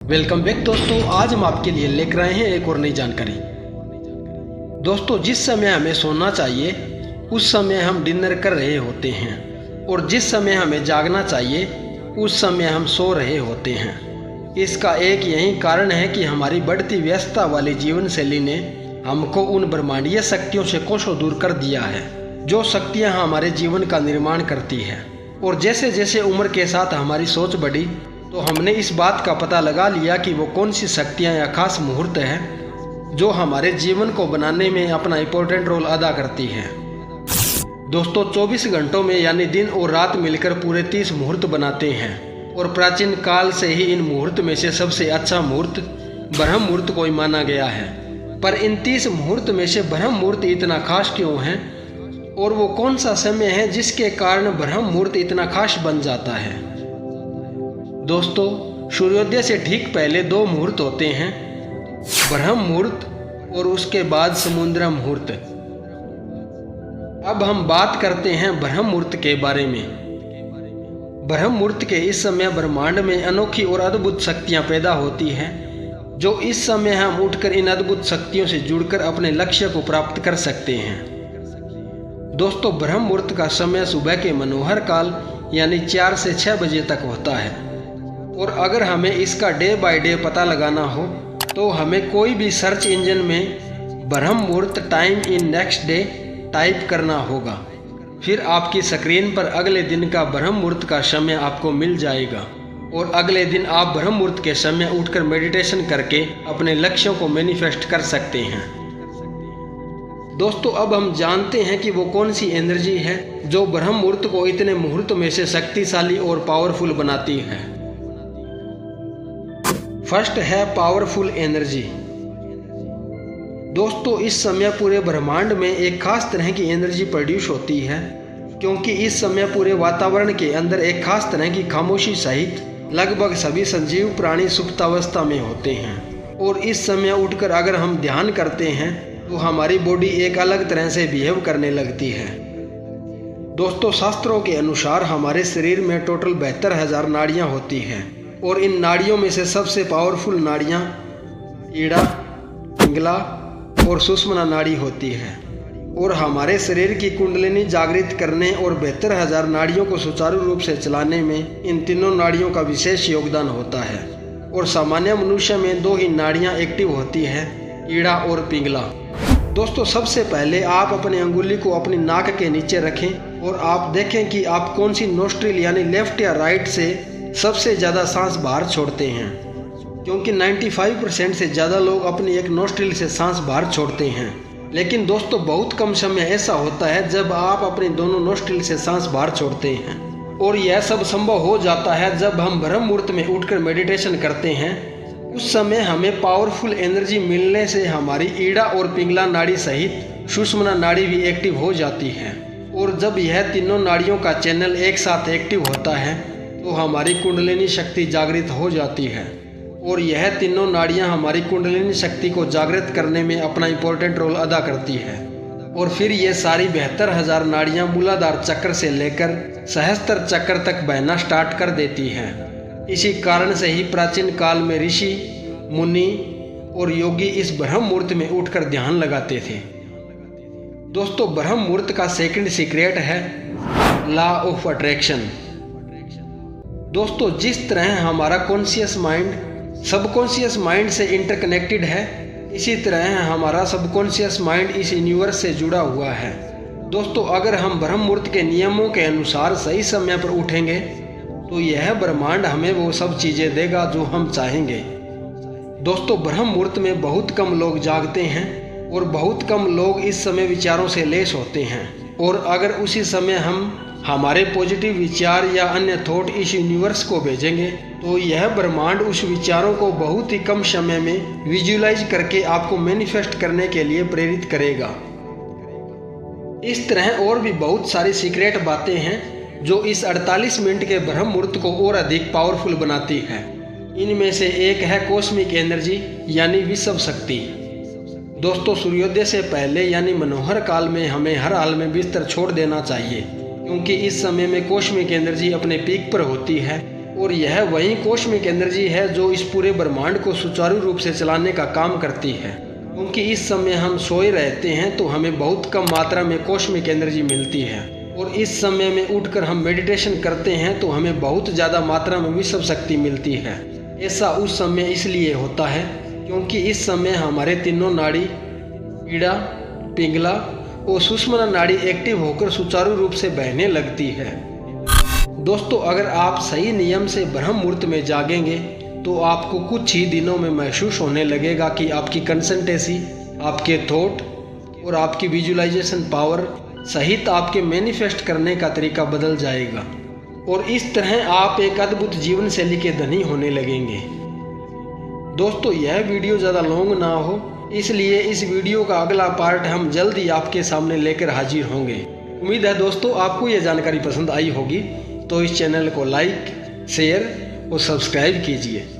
Welcome back दोस्तों। आज हम आपके लिए लेकर आए हैं एक और नई जानकारी। दोस्तों, जिस समय हमें सोना चाहिए उस समय हम डिनर कर रहे होते हैं और जिस समय हमें जागना चाहिए उस समय हम सो रहे होते हैं। इसका एक यही कारण है कि हमारी बढ़ती व्यस्तता वाली जीवन शैली ने हमको उन ब्रह्मांडीय शक्तियों से कोसों दूर कर दिया है, जो शक्तियाँ हमारे जीवन का निर्माण करती है। और जैसे जैसे उम्र के साथ हमारी सोच बढ़ी तो हमने इस बात का पता लगा लिया कि वो कौन सी शक्तियाँ या खास मुहूर्त हैं जो हमारे जीवन को बनाने में अपना इम्पोर्टेंट रोल अदा करती हैं। दोस्तों, 24 घंटों में यानी दिन और रात मिलकर पूरे 30 मुहूर्त बनाते हैं और प्राचीन काल से ही इन मुहूर्त में से सबसे अच्छा मुहूर्त ब्रह्म मुहूर्त को ही माना गया है। पर इन 30 मुहूर्त में से ब्रह्म मुहूर्त इतना खास क्यों है और वो कौन सा समय है जिसके कारण ब्रह्म मुहूर्त इतना खास बन जाता है? दोस्तों, सूर्योदय से ठीक पहले 2 मुहूर्त होते हैं, ब्रह्म मुहूर्त और उसके बाद समुद्र मुहूर्त। अब हम बात करते हैं ब्रह्म मुहूर्त के बारे में। ब्रह्म मुहूर्त के इस समय ब्रह्मांड में अनोखी और अद्भुत शक्तियां पैदा होती हैं, जो इस समय हम उठकर इन अद्भुत शक्तियों से जुड़कर अपने लक्ष्य को प्राप्त कर सकते हैं। दोस्तों, ब्रह्म मुहूर्त का समय सुबह के मनोहर काल यानी 4 से 6 बजे तक होता है। और अगर हमें इसका डे बाय डे पता लगाना हो तो हमें कोई भी सर्च इंजन में ब्रह्म मुहूर्त time in next day type करना होगा। फिर आपकी स्क्रीन पर अगले दिन का ब्रह्म मुहूर्त का समय आपको मिल जाएगा और अगले दिन आप ब्रह्म मुहूर्त के समय उठकर मेडिटेशन करके अपने लक्ष्यों को मैनिफेस्ट कर सकते हैं। दोस्तों, अब हम जानते हैं कि वो कौन सी एनर्जी है जो ब्रह्म मुहूर्त को इतने मुहूर्त में से शक्तिशाली और पावरफुल बनाती है। फर्स्ट है पावरफुल एनर्जी। दोस्तों, इस समय पूरे ब्रह्मांड में एक खास तरह की एनर्जी प्रोड्यूस होती है, क्योंकि इस समय पूरे वातावरण के अंदर एक खास तरह की खामोशी सहित लगभग सभी सजीव प्राणी सुप्तावस्था में होते हैं। और इस समय उठकर अगर हम ध्यान करते हैं तो हमारी बॉडी एक अलग तरह से बिहेव करने लगती है। दोस्तों, शास्त्रों के अनुसार हमारे शरीर में टोटल 72,000 नाड़ियाँ होती हैं और इन नाड़ियों में से सबसे पावरफुल नाड़ियाँ ईड़ा, पिंगला और सुषुम्ना नाड़ी होती है। और हमारे शरीर की कुंडलिनी जागृत करने और 72,000 नाड़ियों को सुचारू रूप से चलाने में इन तीनों नाड़ियों का विशेष योगदान होता है। और सामान्य मनुष्य में 2 ही नाड़ियाँ एक्टिव होती है, ईड़ा और पिंगला। दोस्तों, सबसे पहले आप अपनी अंगुली को अपनी नाक के नीचे रखें और आप देखें कि आप कौन सी नोस्ट्रिल यानी लेफ्ट या राइट से सबसे ज़्यादा सांस बाहर छोड़ते हैं, क्योंकि 95% से ज़्यादा लोग अपनी एक नोस्ट्रिल से सांस बाहर छोड़ते हैं। लेकिन दोस्तों, बहुत कम समय ऐसा होता है जब आप अपनी दोनों नोस्ट्रिल से सांस बाहर छोड़ते हैं। और यह सब संभव हो जाता है जब हम ब्रह्म मुहूर्त में उठकर मेडिटेशन करते हैं। उस समय हमें पावरफुल एनर्जी मिलने से हमारी ईड़ा और पिंगला नाड़ी सहित सुषुम्ना नाड़ी भी एक्टिव हो जाती है। और जब यह तीनों नाड़ियों का चैनल एक साथ एक्टिव होता है तो हमारी कुंडलिनी शक्ति जागृत हो जाती है। और यह तीनों नाड़ियां हमारी कुंडलिनी शक्ति को जागृत करने में अपना इम्पोर्टेंट रोल अदा करती है। और फिर ये सारी 72,000 नाड़ियां मूलाधार चक्र से लेकर सहस्त्र चक्र तक बहना स्टार्ट कर देती हैं। इसी कारण से ही प्राचीन काल में ऋषि, मुनि और योगी इस ब्रह्म मुहूर्त में उठकर ध्यान लगाते थे। दोस्तों, ब्रह्म मुहूर्त का सेकंड सीक्रेट है लॉ ऑफ अट्रैक्शन। दोस्तों, जिस तरह हमारा कॉन्शियस माइंड सबकॉन्शियस माइंड से इंटरकनेक्टेड है, इसी तरह हमारा सबकॉन्शियस माइंड इस यूनिवर्स से जुड़ा हुआ है। दोस्तों, अगर हम ब्रह्म मुहूर्त के नियमों के अनुसार सही समय पर उठेंगे तो यह ब्रह्मांड हमें वो सब चीज़ें देगा जो हम चाहेंगे। दोस्तों, ब्रह्म मुहूर्त में बहुत कम लोग जागते हैं और बहुत कम लोग इस समय विचारों से लैस होते हैं। और अगर उसी समय हम हमारे पॉजिटिव विचार या अन्य थॉट इस यूनिवर्स को भेजेंगे तो यह ब्रह्मांड उस विचारों को बहुत ही कम समय में विजुअलाइज करके आपको मैनिफेस्ट करने के लिए प्रेरित करेगा। इस तरह और भी बहुत सारी सीक्रेट बातें हैं जो इस 48 मिनट के ब्रह्म मुहूर्त को और अधिक पावरफुल बनाती है। इनमें से एक है कॉस्मिक एनर्जी यानी विश्व शक्ति। दोस्तों, सूर्योदय से पहले यानी मनोहर काल में हमें हर हाल में बिस्तर छोड़ देना चाहिए, क्योंकि इस समय में कॉस्मिक एनर्जी अपने पीक पर होती है और यह वही कॉस्मिक एनर्जी है जो इस पूरे ब्रह्मांड को सुचारू रूप से चलाने का काम करती है। क्योंकि इस समय हम सोए रहते हैं तो हमें बहुत कम मात्रा में कॉस्मिक एनर्जी मिलती है, और इस समय में उठकर हम मेडिटेशन करते हैं तो हमें बहुत ज़्यादा मात्रा में विश्व शक्ति मिलती है। ऐसा उस समय इसलिए होता है क्योंकि इस समय हमारे तीनों नाड़ी पीड़ा, पिंगला और सुषुम्ना नाड़ी एक्टिव होकर सुचारू रूप से बहने लगती है। दोस्तों, अगर आप सही नियम से ब्रह्म मुहूर्त में जागेंगे तो आपको कुछ ही दिनों में महसूस होने लगेगा कि आपकी कंसंट्रेंसी, आपके थॉट और आपकी विजुअलाइजेशन पावर सहित आपके मैनिफेस्ट करने का तरीका बदल जाएगा, और इस तरह आप एक अद्भुत जीवन शैली के धनी होने लगेंगे। दोस्तों, यह वीडियो ज़्यादा लॉन्ग ना हो इसलिए इस वीडियो का अगला पार्ट हम जल्द ही आपके सामने लेकर हाजिर होंगे। उम्मीद है दोस्तों आपको यह जानकारी पसंद आई होगी, तो इस चैनल को लाइक, शेयर और सब्सक्राइब कीजिए।